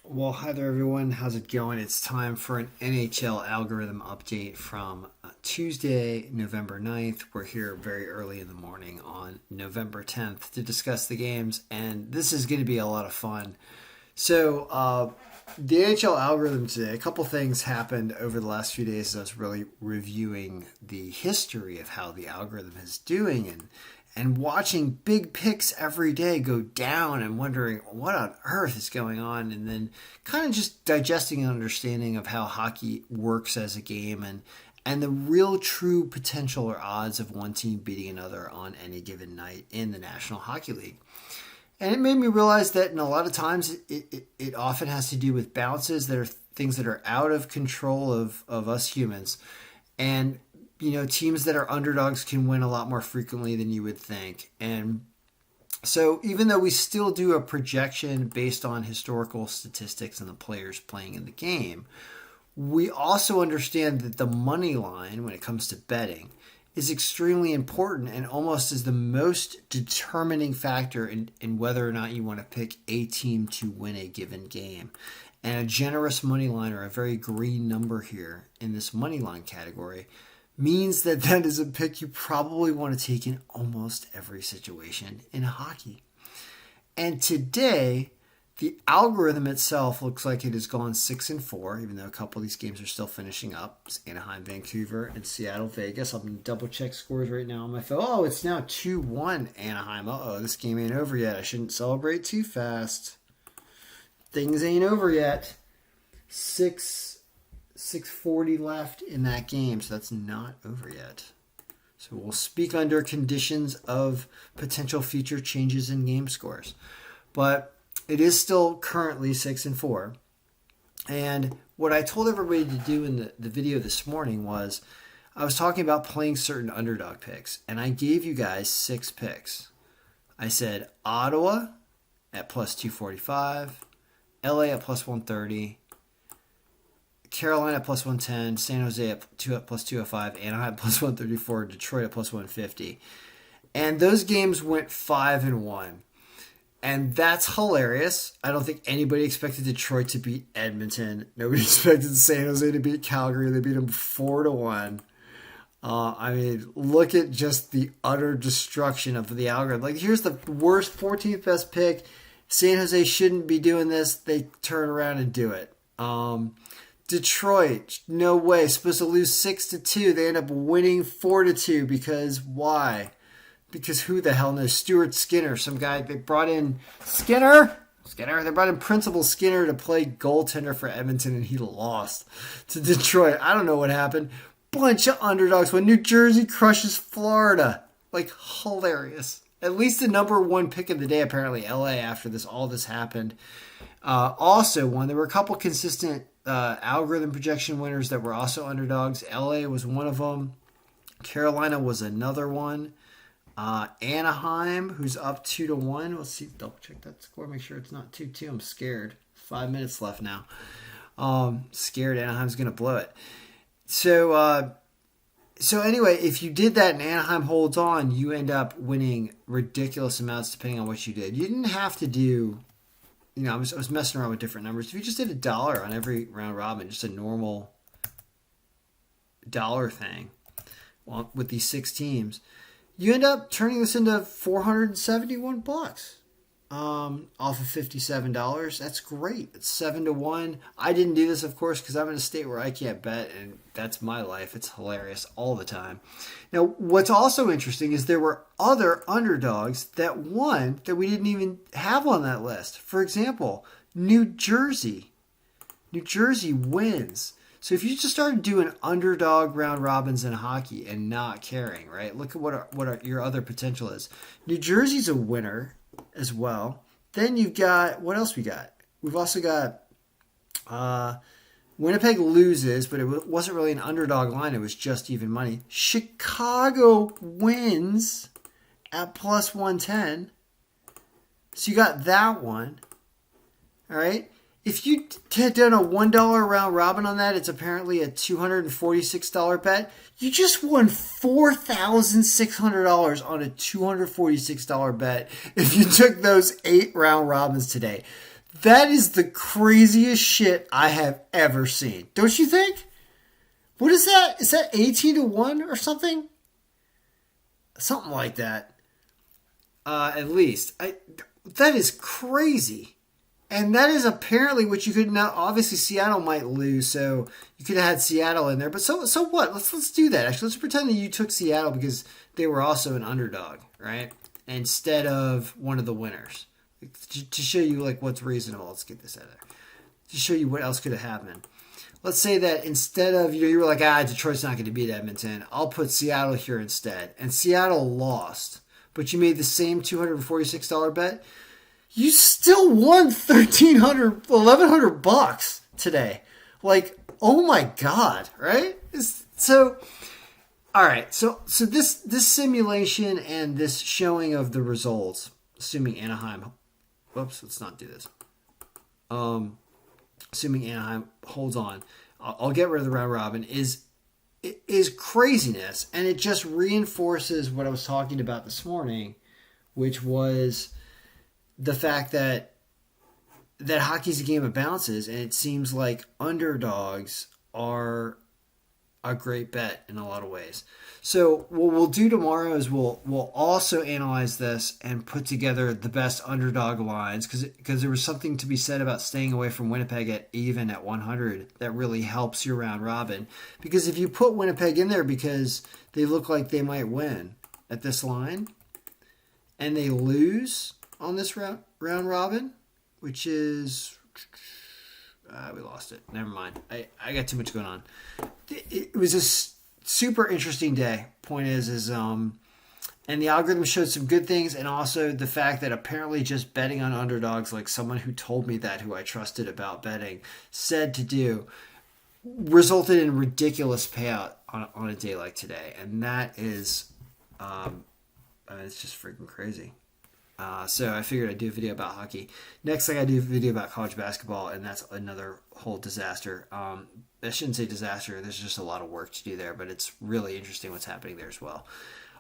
Well, hi there, everyone. How's it going? It's time for an NHL algorithm update from Tuesday, November 9th. We're here very early in the morning on November 10th to discuss the games, and this is going to be a lot of fun. The NHL algorithm today, a couple things happened over the last few days as I was really reviewing the history of how the algorithm is doing and watching big picks every day go down and wondering what on earth is going on, and then kind of just digesting an understanding of how hockey works as a game and the real true potential or odds of one team beating another on any given night in the National Hockey League. And it made me realize that in a lot of times it often has to do with bounces that are things that are out of control of us humans. And teams that are underdogs can win a lot more frequently than you would think. And so even though we still do a projection based on historical statistics and the players playing in the game, we also understand that the money line, when it comes to betting, is extremely important and almost is the most determining factor in whether or not you want to pick a team to win a given game. And a generous money line, or a very green number here in this money line category, means that is a pick you probably want to take in almost every situation in hockey. And today, the algorithm itself looks like it has gone 6-4, even though a couple of these games are still finishing up. It's Anaheim, Vancouver, and Seattle, Vegas. I'm going to double check scores right now on my phone. Oh, it's now 2-1 Anaheim. Uh-oh, this game ain't over yet. I shouldn't celebrate too fast. Things ain't over yet. 6:40 left in that game, so that's not over yet. So we'll speak under conditions of potential future changes in game scores. But it is still currently 6-4. And what I told everybody to do in the video this morning was I was talking about playing certain underdog picks, and I gave you guys 6 picks. I said Ottawa at plus 245, LA at plus 130, Carolina at plus 110, San Jose at plus 205, Anaheim at plus 134, Detroit at plus 150. And those games went 5-1. And that's hilarious. I don't think anybody expected Detroit to beat Edmonton. Nobody expected San Jose to beat Calgary. They beat them 4-1. Look at just the utter destruction of the algorithm. Like, here's the worst 14th best pick. San Jose shouldn't be doing this. They turn around and do it. Detroit, no way. Supposed to lose 6-2. They end up winning 4-2 because why? Because who the hell knows? Stuart Skinner, some guy. They brought in Skinner. They brought in Principal Skinner to play goaltender for Edmonton, and he lost to Detroit. I don't know what happened. Bunch of underdogs when New Jersey crushes Florida. Like, hilarious. At least the number one pick of the day, apparently, LA, after all this happened. Also won. There were a couple consistent algorithm projection winners that were also underdogs. LA was one of them. Carolina was another one. Anaheim, who's up 2-1. Let's see, double check that score, make sure it's not 2-2. I'm scared. 5 minutes left now. Scared Anaheim's going to blow it. So anyway, if you did that and Anaheim holds on, you end up winning ridiculous amounts depending on what you did. You didn't have to do, I was messing around with different numbers. If you just did $1 on every round robin, just a normal dollar thing with these 6 teams, you end up turning this into $471 off of $57. That's great. It's 7-1. I didn't do this, of course, because I'm in a state where I can't bet, and that's my life. It's hilarious all the time. Now, what's also interesting is there were other underdogs that won that we didn't even have on that list. For example, New Jersey. New Jersey wins. So if you just started doing underdog round robins in hockey and not caring, right? Look at what your other potential is. New Jersey's a winner as well. Then you've got, what else we got? We've also got Winnipeg loses, but it wasn't really an underdog line. It was just even money. Chicago wins at plus 110. So you got that one. All right. If you had done a $1 round robin on that, it's apparently a $246 bet. You just won $4,600 on a $246 bet if you took those 8 round robins today. That is the craziest shit I have ever seen. Don't you think? What is that? Is that 18-1 or something? Something like that. At least. That is crazy. And that is apparently what you could now. Obviously, Seattle might lose, so you could have had Seattle in there. But so what? Let's do that. Actually, let's pretend that you took Seattle because they were also an underdog, right? Instead of one of the winners, to show you like what's reasonable. Let's get this out of there. To show you what else could have happened. Let's say that instead of you were like, Detroit's not going to beat Edmonton. I'll put Seattle here instead, and Seattle lost, but you made the same $246 bet. You still won $1,100 today. Like, oh my God, right? So, all right. So this simulation and this showing of the results, assuming Anaheim, whoops, let's not do this. Assuming Anaheim holds on, I'll get rid of the round robin, is craziness, and it just reinforces what I was talking about this morning, which was the fact that hockey's a game of bounces, and it seems like underdogs are a great bet in a lot of ways. So what we'll do tomorrow is we'll also analyze this and put together the best underdog lines, because there was something to be said about staying away from Winnipeg at 100 that really helps your round robin. Because if you put Winnipeg in there because they look like they might win at this line and they lose on this round robin, which is we lost it. Never mind. I got too much going on. It was a super interesting day. Point is and the algorithm showed some good things, and also the fact that apparently just betting on underdogs, like someone who told me that, who I trusted about betting, said to do, resulted in ridiculous payout on a day like today, and that is it's just freaking crazy. So I figured I'd do a video about hockey. Next, I got to do a video about college basketball, and that's another whole disaster. I shouldn't say disaster. There's just a lot of work to do there, but it's really interesting what's happening there as well.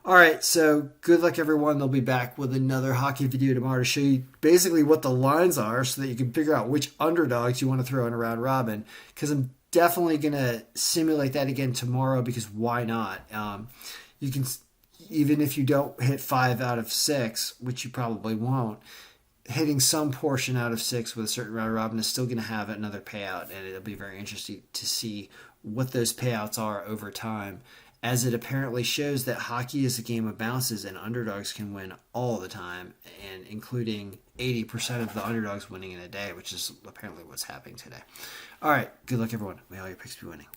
All right, so good luck, everyone. They'll be back with another hockey video tomorrow to show you basically what the lines are so that you can figure out which underdogs you want to throw in a round robin, because I'm definitely going to simulate that again tomorrow, because why not? You can... Even if you don't hit 5 out of 6, which you probably won't, hitting some portion out of 6 with a certain round robin is still going to have another payout, and it'll be very interesting to see what those payouts are over time, as it apparently shows that hockey is a game of bounces and underdogs can win all the time, and including 80% of the underdogs winning in a day, which is apparently what's happening today. All right, good luck, everyone. May all your picks be winning.